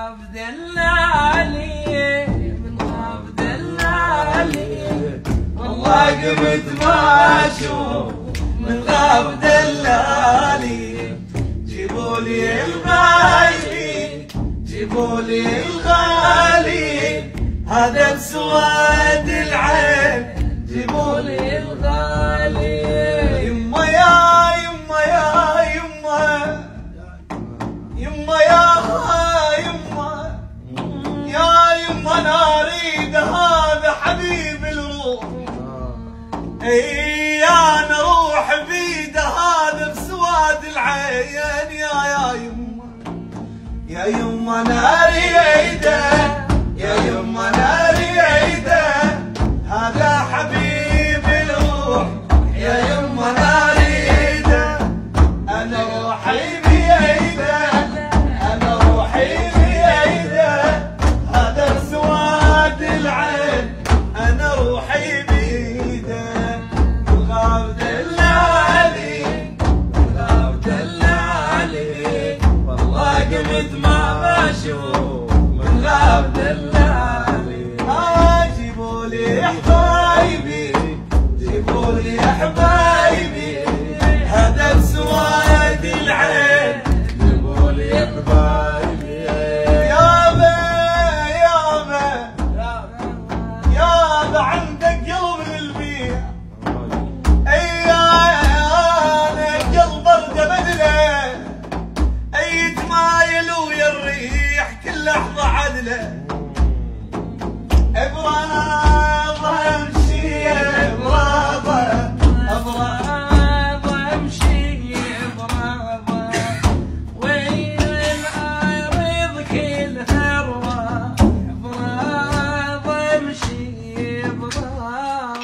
غاب دلالي من غاب دلالي والله قمت ما اشوف من غاب دلالي. جيبولي الغالي جيبولي الغالي هذا بسواد العين جيبولي الغالي. يما يا يما يا يما يما يا يما انا اريد هذا حبيب الروح. اي انا روح بيده هذا بسواد العين. يا يما يا يما انا اريده يا يما انا اريده هذا حبيب الروح. يا يما انا اريده انا روحي بيده انا روحي بيده هذا بسواد العين انا روحي بيده. الغاب دلالي الغاب دلالي والله قمت ما بشوف من غاب دلالي. جيبولي يا حبايبي جيبولي يا حبايبي هذا بسواد العين جيبولي يا حبايبي. يابا يابا يابا عندك قلب للبيع. اي انا قلب ارجى بدله اي تمايل ويا الريح كل لحظه عدله. ابراض امشي ابراض ابراض امشي ابراض وين الارض كلها رواض. ابراض امشي ابراض.